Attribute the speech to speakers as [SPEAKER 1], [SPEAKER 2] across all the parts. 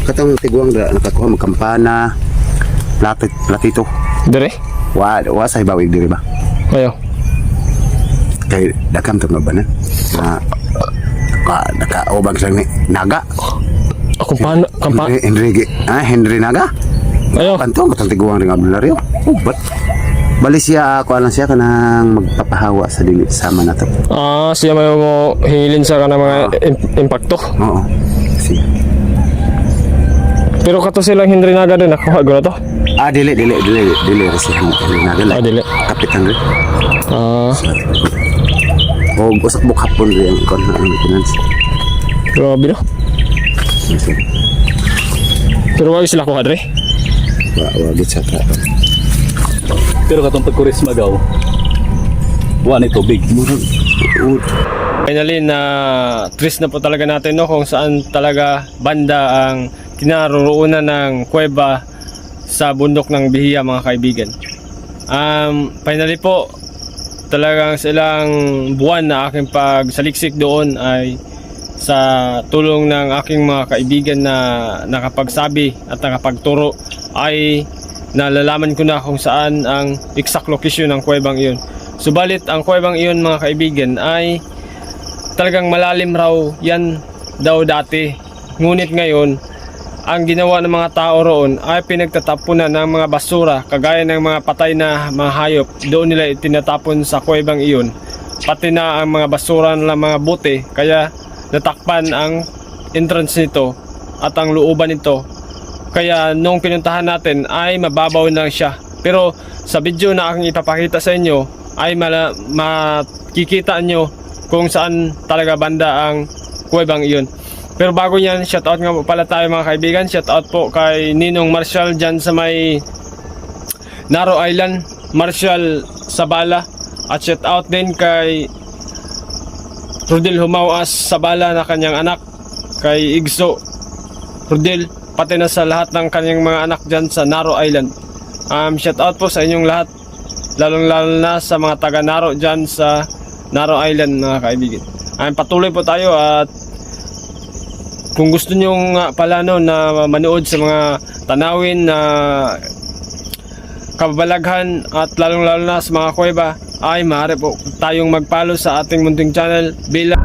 [SPEAKER 1] katong tiguang da nakakuha magkampana, platito.
[SPEAKER 2] Dire?
[SPEAKER 1] Wa sa ibawig diri ba?
[SPEAKER 2] Ayo.
[SPEAKER 1] Kay dakam to ba na? Nakaubang sa ni Naga.
[SPEAKER 2] Ako paano?
[SPEAKER 1] Henry Naga.
[SPEAKER 2] Ayo.
[SPEAKER 1] Kanto katong tiguang ring Abdolaryo. But bali siya ako alang siya kanang magpapahawa sa dili sama na to.
[SPEAKER 2] Siya may mo hingilin sa kanang mga impacto.
[SPEAKER 1] Oo. Siya.
[SPEAKER 2] Pero kato silang Henry Naga din nakuha ko na to.
[SPEAKER 1] Dili si Henry Naga lang.
[SPEAKER 2] Dili.
[SPEAKER 1] Kapitan rin. O usak buk hapon rin ang kon ang maintenance.
[SPEAKER 2] Grabe no. Pero wag sila kuha dre.
[SPEAKER 1] Wag sa ka.
[SPEAKER 3] Pero katong pagkurisma gaw, wala ni tubig.
[SPEAKER 2] Finally na trace na po talaga natin no kung saan talaga banda ang kinaroroonan ng kuweba sa bundok ng Bihiya mga kaibigan. Finally po talagang sa ilang buwan na aking pagsaliksik doon ay sa tulong ng aking mga kaibigan na nakapagsabi at nakapagturo ay nalalaman ko na kung saan ang exact location ng kuwebang iyon. Subalit ang kuwebang iyon mga kaibigan ay talagang malalim raw yan daw dati. Ngunit ngayon ang ginawa ng mga tao roon ay pinagtatapunan ng mga basura kagaya ng mga patay na mga hayop. Doon nila itinatapon sa kuwebang iyon. Pati na ang mga basura ng mga bote kaya natakpan ang entrance nito at ang looban nito. Kaya nung pinuntahan natin ay mababaw na siya. Pero sa video na aking ipapakita sa inyo ay makikita nyo kung saan talaga banda ang kuwebang iyon. Pero bago yan, shoutout nga po pala tayo mga kaibigan. Shoutout po kay Ninong Marshall dyan sa may Naro Island, Marshall Sabala. At shoutout din kay Rodel Humawas Sabala na kanyang anak, kay Igso Rodel, pati na sa lahat ng kanyang mga anak dyan sa Naro Island. Shoutout po sa inyong lahat, lalong-lalo na sa mga taga Naro dyan sa Naro Island mga kaibigan. Patuloy po tayo at kung gusto nyo nga pala no, na manood sa mga tanawin na kababalaghan at lalong-lalo na sa mga kuweba ay maaari po tayong mag-follow sa ating munting channel bilang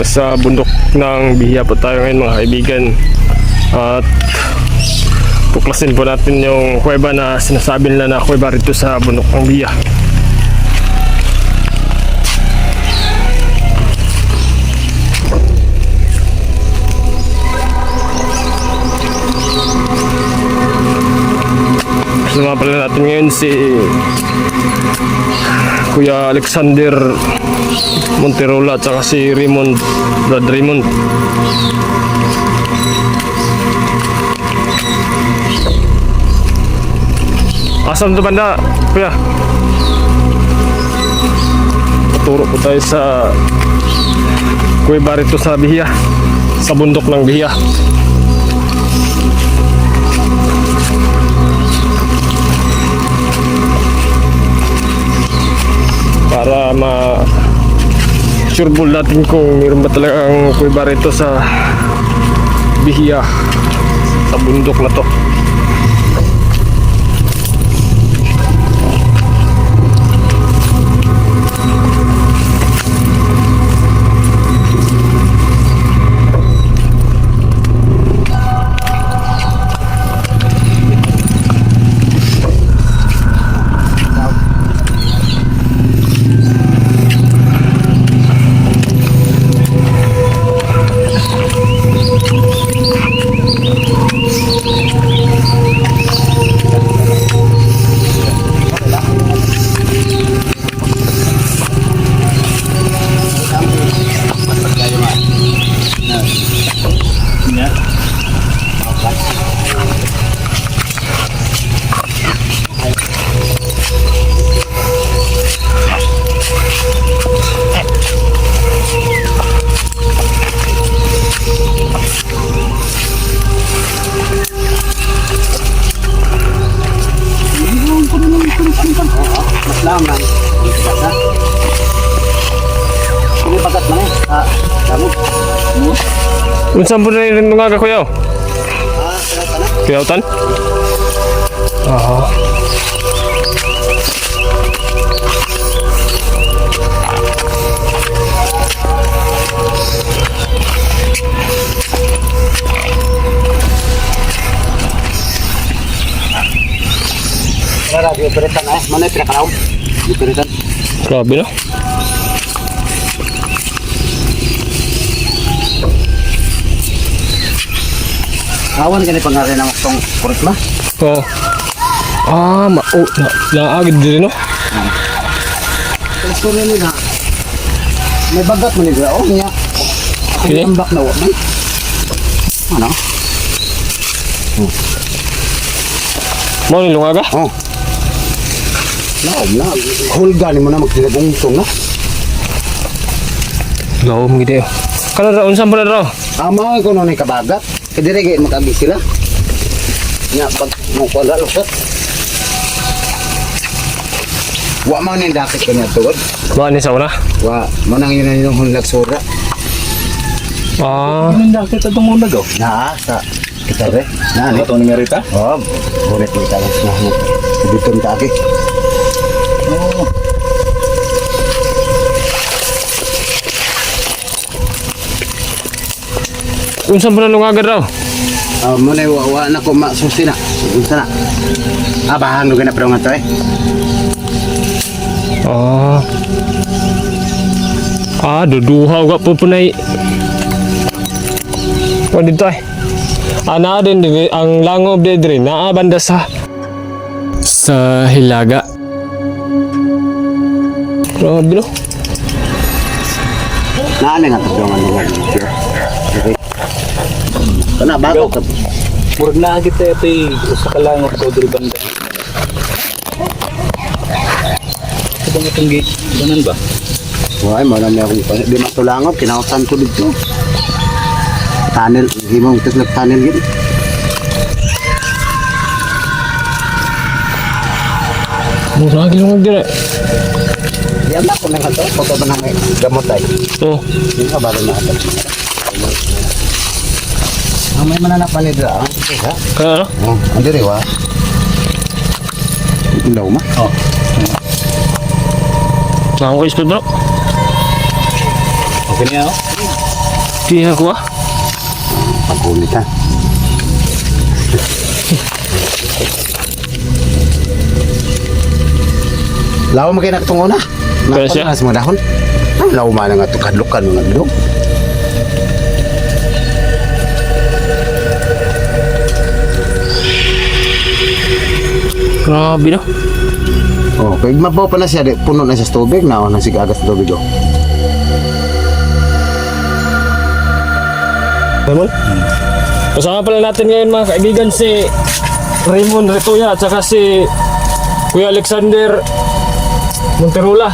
[SPEAKER 2] sa bundok ng Bihiya po tayo ngayon mga kaibigan at tuklasin po natin yung kuweba na sinasabi nila na kuweba rito sa bundok ng Bihiya. Kasama pala natin ngayon si Kuya Alexander Monterola at saka si Brad Raymond. Asan ito banda, Kuya? Paturo po tayo sa kuweba rito sa Bihiya, sa bundok ng Bihiya. Para ma-sureball natin kung mayroon ba talagang kuweba rito sa Bihiya, sa bundok na to. Unsa po rin mga kakuyaw? Kuyawtan? Oo.
[SPEAKER 1] Wala, di operitan eh. Mana yung pinakalaw? Di operitan.
[SPEAKER 2] Grabe no?
[SPEAKER 1] Awan ka ni pangarin ng itong kurot ba?
[SPEAKER 2] Oo. Naagid din no?
[SPEAKER 1] Tapos ko rin nila. May bagat mo nila. Oh, niya. Ako
[SPEAKER 2] Sige.
[SPEAKER 1] yung ambak na wak man. Ano?
[SPEAKER 2] Mo ni lungaga?
[SPEAKER 1] Oh. Na. Hulga ni mo na magtinagungtong na.
[SPEAKER 2] Lawom gid eh. Kana ra unsa pa na raw?
[SPEAKER 1] Ama ko noon kabagat. Kadire gay mag-abi sila. Nya pag mo ko la lusot. Wa man ni dakit kanya tuod.
[SPEAKER 2] Mo ni sa una?
[SPEAKER 1] Wa manang yun yung hunlag sura.
[SPEAKER 3] Anong dakit itong muna gaw?
[SPEAKER 1] Na sa kita re. Na
[SPEAKER 3] Ano
[SPEAKER 1] ni.
[SPEAKER 3] itong nimerita?
[SPEAKER 1] Oh, ulit kita lang sa mo. Dito ta aki.
[SPEAKER 3] Oo.
[SPEAKER 2] Unsa pa na lungaga raw?
[SPEAKER 1] Mo na wa na ko masusi na. Unsa na? Abahan do gana pero nga to eh.
[SPEAKER 2] Duduhaw ka po punay. O dito ay. Naa din ang langob din rin. Naa banda sa Hilaga. Grabe no?
[SPEAKER 1] Naala nga to nga lugar. Okay. Kana bago ka.
[SPEAKER 3] Murag na kita ito sa kalangot ko diri banda. Ito nga itong gate. Ganan ba?
[SPEAKER 1] Why mo na akong di matulangot kinautan ko dito. Tunnel, himong tuslap tunnel gid.
[SPEAKER 2] Mura gilong dire.
[SPEAKER 1] Yan na ko nang ato, pagka ba nang gamot ay.
[SPEAKER 2] Oh.
[SPEAKER 1] Hindi ka ba na ato. May mananapan ni dra. Ha?
[SPEAKER 2] Kana no?
[SPEAKER 1] Oh, andire wa. Ilaw ma.
[SPEAKER 3] Oh.
[SPEAKER 2] Nako ispat bro.
[SPEAKER 3] Okay niya no?
[SPEAKER 2] Tiha ko ah.
[SPEAKER 1] Pagulit ha. Lawa mo kayo nagtungo na.
[SPEAKER 2] Kaya siya?
[SPEAKER 1] Napalas mo dahon. Ay, lawa man nga ito kadlukan mga gilong.
[SPEAKER 2] Grabe no?
[SPEAKER 1] Oh, kaya mabaw pa na siya, di, puno na siya sa tubig, naon na siya agas sa tubig. Oh.
[SPEAKER 2] Raymond? Kasama pala natin ngayon mga kaibigan si Raymond Rituya at saka si Kuya Alexander Monterola.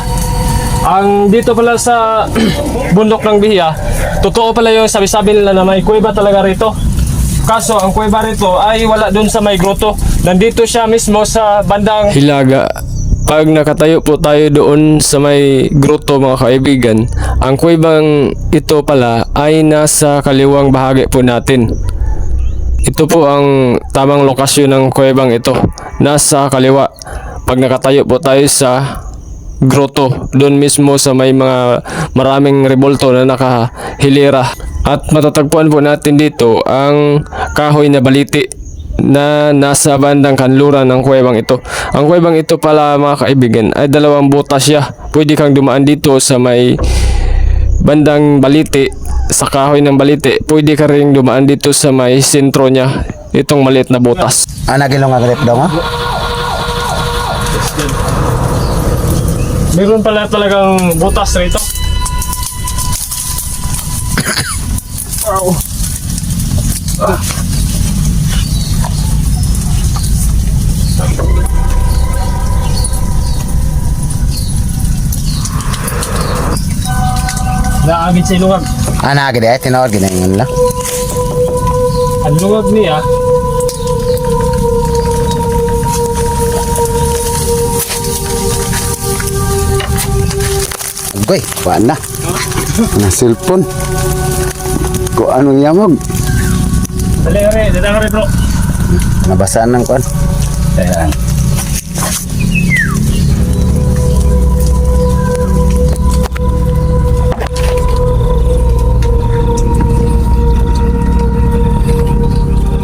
[SPEAKER 2] Ang dito pala sa bundok ng Bihiya, totoo pala yung sabi-sabi nila na may kuweba talaga rito. Kaso ang kuweba rito ay wala dun sa may grotto. Nandito siya mismo sa bandang Hilaga. Pag nakatayo po tayo doon sa may grotto mga kaibigan, ang kuwebang ito pala ay nasa kaliwang bahagi po natin. Ito po ang tamang lokasyon ng kuwebang ito, nasa kaliwa. Pag nakatayo po tayo sa grotto, doon mismo sa may mga maraming rebolto na nakahilera. At matatagpuan po natin dito ang kahoy na baliti na nasa bandang kanluran ng kuwebang ito. Ang kuwebang ito pala mga kaibigan ay 2 butas siya. Pwede kang dumaan dito sa may bandang baliti, sa kahoy ng baliti. Pwede ka rin dumaan dito sa may sentro niya, itong maliit na butas.
[SPEAKER 1] Nagilong nga grip daw nga?
[SPEAKER 2] Meron pala talagang butas rito. Wow. Naagit sa ilungag.
[SPEAKER 1] Nagid eh, tinawag ginayon lang.
[SPEAKER 2] Ang lungag niya,
[SPEAKER 1] Ugoy, wala na. Ang cellphone. Ko anong yamog?
[SPEAKER 2] Dali, re. Dadang, re, bro.
[SPEAKER 1] Nabasaan ng kuan.
[SPEAKER 3] Ayan.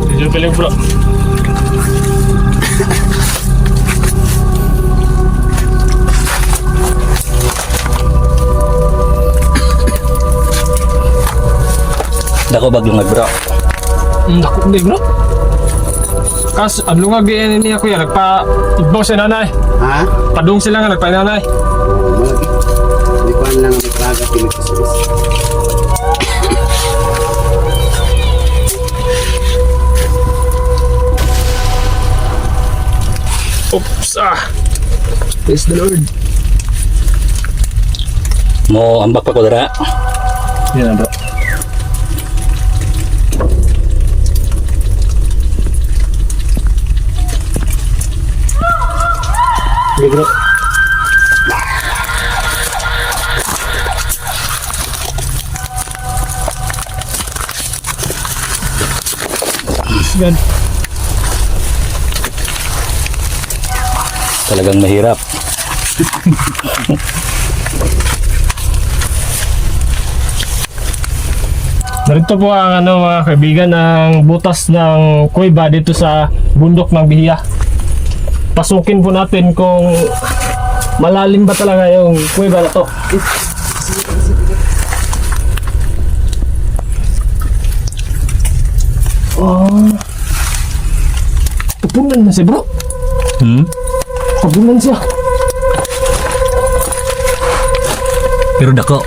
[SPEAKER 2] Medyo piling, bro.
[SPEAKER 3] Dako baglungag bro.
[SPEAKER 2] Naku, hindi, bro. Kas, ang lungag yan niya, kuya. Nagpa-igbaw si nanay.
[SPEAKER 1] Ha?
[SPEAKER 2] Padung sila nga, nagpa-nanay.
[SPEAKER 1] Hindi ko lang may plaga pinagkasulis.
[SPEAKER 2] Oops, praise the Lord.
[SPEAKER 3] Mo ambak pa ko dara.
[SPEAKER 2] Yan na, bro. Okay, bro. Yan.
[SPEAKER 3] Talagang mahirap.
[SPEAKER 2] Narito po ang mga kaibigan ng butas ng kuweba dito sa bundok ng Bihiya. Pasukin po natin kung malalim ba talaga yung kuweba na to. Kapunan na siya, bro. Kapunan siya.
[SPEAKER 3] Pero dako.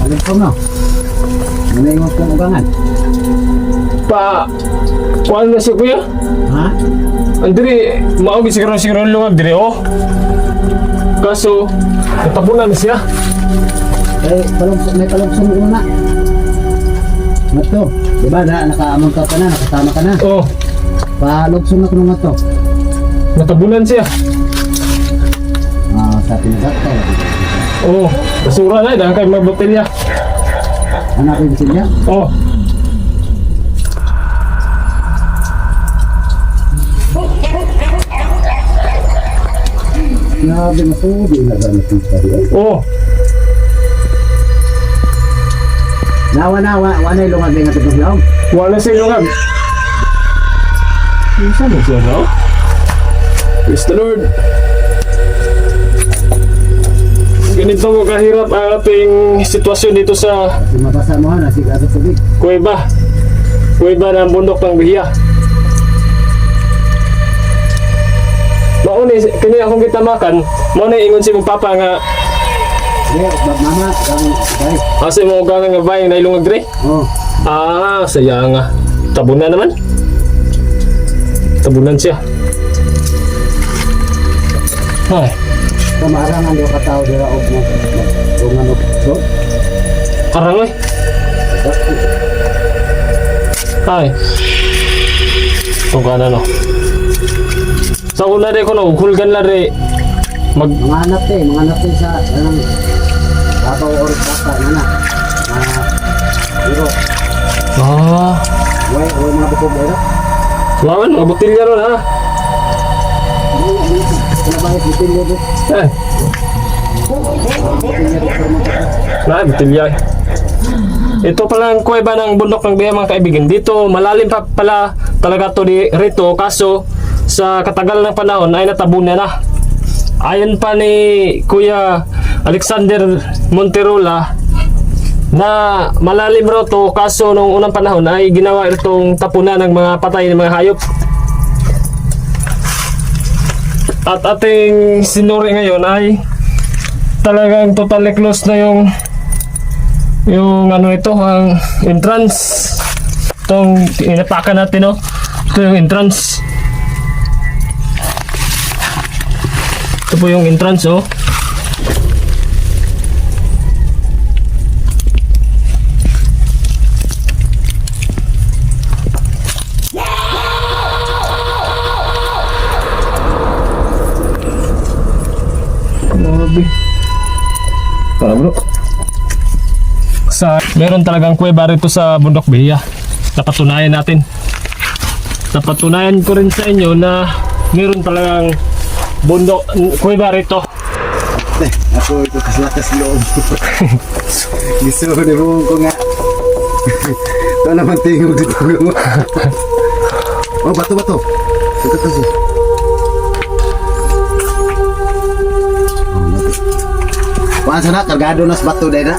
[SPEAKER 1] Alam ko na. Ano yung kong ugangan?
[SPEAKER 2] Kuhaan na siya, kuya.
[SPEAKER 1] Ha?
[SPEAKER 2] Andiri, maogi siguro lungag dire, oh. Kaso, natabunan na siya.
[SPEAKER 1] May palungsong mo na. Mato, di ba nakaamang ka na, nakasama ka na.
[SPEAKER 2] Oh,
[SPEAKER 1] Palugsong na ko ng mato.
[SPEAKER 2] natabunan siya.
[SPEAKER 1] Sa tinagat ko.
[SPEAKER 2] Oh, basura na, dahil kayo magbotelya.
[SPEAKER 1] Anak ko yung silya.
[SPEAKER 2] Oh,
[SPEAKER 1] Grabe na po, di na gamit yung pari.
[SPEAKER 2] oh.
[SPEAKER 1] Wala yung lungag din natin ng laong.
[SPEAKER 2] Wala siya lungag. Saan mo siya, no? Praise the Lord. Ganito mo kahirap ang ating sitwasyon dito sa
[SPEAKER 1] Kasi mabasa mo na, sigado tubig.
[SPEAKER 2] kuweba. Kuweba ng bundok ng Bihiya. Mauni, kini akong kitamakan, mauni ingon si mong papa nga
[SPEAKER 1] Mama, guys.
[SPEAKER 2] asa mo ganang nga bayang na ilungag dire.
[SPEAKER 1] Oh,
[SPEAKER 2] Saya nga. Tabunan naman. Tabunan siya. Ay,
[SPEAKER 1] kamarangan yung katao dira og mo. Tungan og so.
[SPEAKER 2] karang eh. Ay. Tungka na no. Sa una rin ko no, hulgan na rin.
[SPEAKER 1] Mga anak sa anong babaw or bata na. Pero way mga bukog dira.
[SPEAKER 2] Lawan, mga botilya ron ha.
[SPEAKER 1] Kaya bakit bitin mo dito?
[SPEAKER 2] Eh, na, botilya. Ito pala ang kuweba ng bundok ng Bihiya, mga kaibigan. Dito, malalim pa pala talaga to rito. Kaso, sa katagal ng panahon ay natabunan na. Ayon pa ni Kuya Alexander Monterola na malalim raw to, kaso nung unang panahon ay ginawa itong tapunan ng mga patay ng mga hayop. At ating sinuri ngayon ay talagang totally close na yung ano ito, ang entrance. Itong inapakan natin, no? Ito yung entrance. Ito po yung entrance, oh. Grabe. Tara, bro. meron talagang kuweba rito sa Bundok Bihiya. Napatunayan natin. Napatunayan ko rin sa inyo na meron talagang bundok kuweba rito.
[SPEAKER 1] Ako ito kasalakas loob. Gusto ko mo ko nga. Ito naman tingog dito. Oh, bato. Ito kasi. Kuhaan sana, kargado na sa bato dahil na.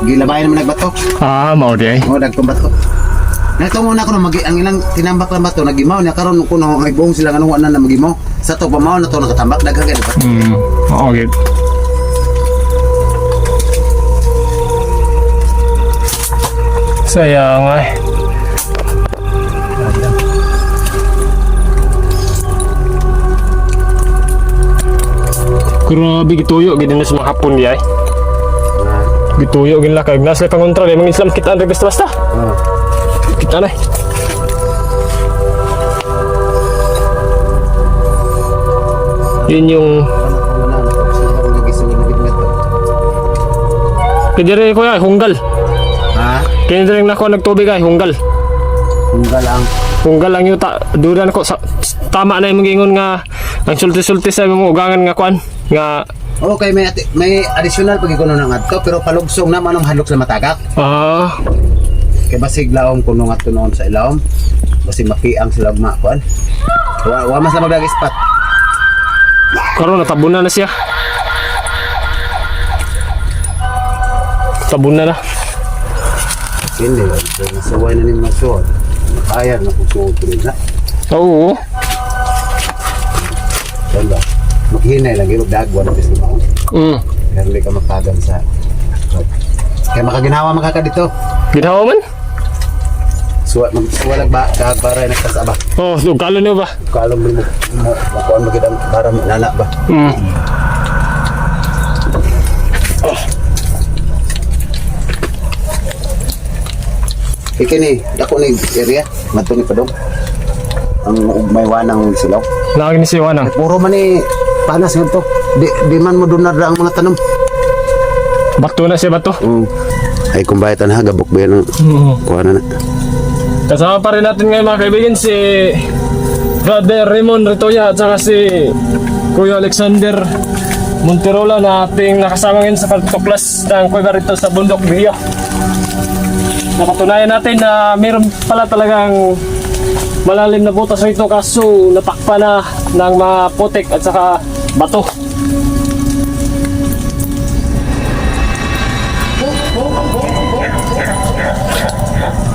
[SPEAKER 1] Gilabayan naman nagbato.
[SPEAKER 2] Mao di ay.
[SPEAKER 1] Oh, dagkong bato. Nagtungo na ako na ang ilang tinambak na bato, nagimaw niya. Karoon ko na may buong silang anong na magimaw. Sa to, pamaw na to, nakatambak, daghagay na bato.
[SPEAKER 2] Okay. Sayang ay. Grabe gituyo gid na sa mga hapon di ay. Gituyo gid la kay nasa pangontra di mga Islam kita ang basta. Kita na. Yun yung kidiri ko ay hunggal.
[SPEAKER 1] Ha?
[SPEAKER 2] Kaya rin ako nagtubig ay hunggal.
[SPEAKER 1] Hunggal lang.
[SPEAKER 2] Hunggal lang yung duran ko sa tama na yung ingon nga ang sulti-sulti sa mga ugangan nga kwan nga
[SPEAKER 1] Okay, may additional pag ikuno ng adto pero palugsong naman ang halok sa matagak. Kay basig laom kuno nga tunon sa ilawom. Basig mapiang sila magmakuan. Wa mas na magdag spot.
[SPEAKER 2] karon natabunan na siya. Tabunan na.
[SPEAKER 1] Hindi lang. So, nasaway na ni Masuot. Nakayar na kung suot rin na.
[SPEAKER 2] Oo.
[SPEAKER 1] Wala. Maghinay lang. Yung dagwan na gusto mo. Kaya hindi ka makagan sa... Kaya makaginawa makaka dito.
[SPEAKER 2] Ginawa man?
[SPEAKER 1] Magsuwalag ba? Kagbaray nagkasaba.
[SPEAKER 2] Oh, kalo niyo ba?
[SPEAKER 1] Kalong mo. Makuan magiging para nana ba? Ikini, dako ni area. Matuni pa dong. Ang may wanang silaw.
[SPEAKER 2] Lagi ni si Wanang.
[SPEAKER 1] Puro man ni panas nito. Di man mo dunar ang mga tanom.
[SPEAKER 2] Bato na siya bato.
[SPEAKER 1] Ay kung bayatan ha, gabok ba yan? Kuha na na.
[SPEAKER 2] Kasama pa rin natin ngayon mga kaibigan si Brother Raymond Ritoya at saka si Kuya Alexander Monterola na ating nakasama ngayon sa pagtuklas ng kuweba rito sa Bundok Bihiya. Napatunayan natin na mayroon pala talagang malalim na butas rito kaso natakpa na ng mga putik at saka bato.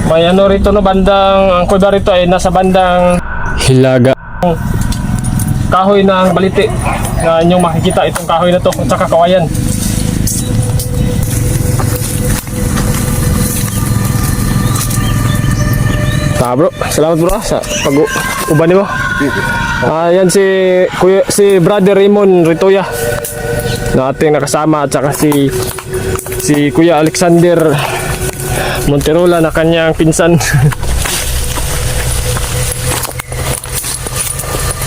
[SPEAKER 2] May ano rito no bandang ang kuweba rito ay nasa bandang Hilaga. Kahoy ng baliti na inyong makikita itong kahoy na to at saka kawayan. Bro, salamat bro sa pag-uban mo. Yan si Brother Raymond Ritoya na ating nakasama at saka si Kuya Alexander Monterola na kanyang pinsan.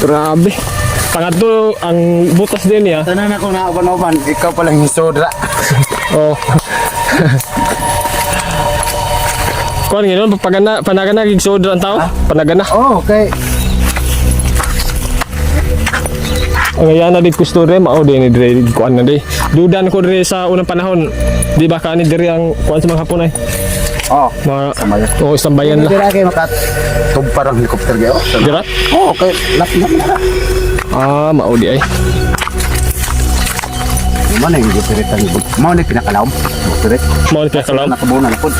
[SPEAKER 2] Grabe. Pangatlo ang butas din niya.
[SPEAKER 1] Tanan ako na uban-uban, ikaw palang hisodra.
[SPEAKER 2] Oh. Kuan ngino panagana gig sodra ang tao? Panagana.
[SPEAKER 1] Oh, okay.
[SPEAKER 2] Ang yan na di kusture mao din ni dire kuan na di. Dudan ko dire sa unang panahon. Di ba kaani dire ang kuan sa mga Hapon ay?
[SPEAKER 1] Oh,
[SPEAKER 2] Mga isang bayan la.
[SPEAKER 1] Dira kay makat tub parang helicopter gyud.
[SPEAKER 2] Dira?
[SPEAKER 1] Oh, okay. Lap na.
[SPEAKER 2] Mao di ay.
[SPEAKER 1] Mana yung gupiritan ni Mau ni pinakalaom. Gupirit.
[SPEAKER 2] Mao ni kalam.
[SPEAKER 1] Nakabunan na pod.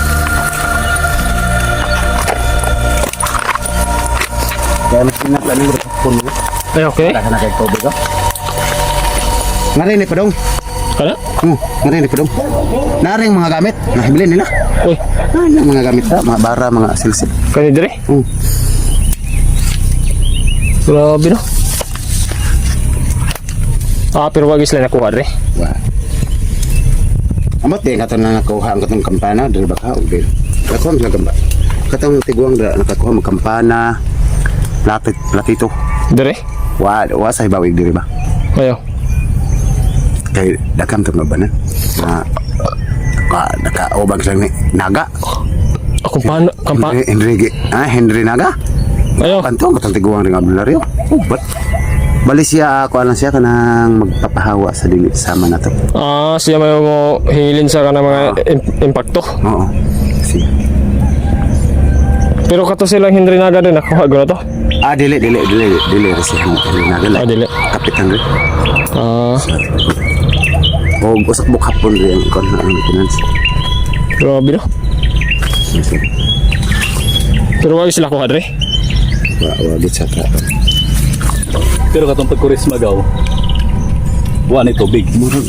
[SPEAKER 1] Kaya mas pinakla ni puno.
[SPEAKER 2] Ay okay.
[SPEAKER 1] Taka na kay tubig ko. Ngarin ni padong.
[SPEAKER 2] Kana?
[SPEAKER 1] Ngarin ni padong. Naring mga gamit, nahibili nila.
[SPEAKER 2] Oy,
[SPEAKER 1] Ano mga gamit ta, mga bara, mga silsil.
[SPEAKER 2] kani dire? Grabe no. Pero wag sila nakuha dire.
[SPEAKER 1] Wah. Amot din katong nakakuha ang katong kampana dili ba ka ug dili. Ako ang gamba. Katong tiguang da nakakuha mag kampana. Platito.
[SPEAKER 2] Dire?
[SPEAKER 1] Wa sa ibawig diri ba.
[SPEAKER 2] Ayo.
[SPEAKER 1] Kay dakam to mabanan. Na nakaubag lang ni Naga.
[SPEAKER 2] Ako paano? Kampa?
[SPEAKER 1] Henry Naga.
[SPEAKER 2] Ayo.
[SPEAKER 1] Kanto, katong tiguang ring Abdulario. But, bali siya, ako alam siya kanang magpapahawa sa dili sama na to.
[SPEAKER 2] Siya may mo hingilin sa kanang mga impacto.
[SPEAKER 1] Oo. Siya.
[SPEAKER 2] Pero kato silang Henry Naga din ako gano to.
[SPEAKER 1] Dili si Henry Naga.
[SPEAKER 2] Dili.
[SPEAKER 1] Kapitan rin. O, usak mo kapon rin ang na ang finance.
[SPEAKER 2] Grabe no. Pero wag sila ko hadre.
[SPEAKER 1] Wagit sa ka.
[SPEAKER 3] Pero katong pagkuris magaw, wala ni tubig.
[SPEAKER 1] Murag,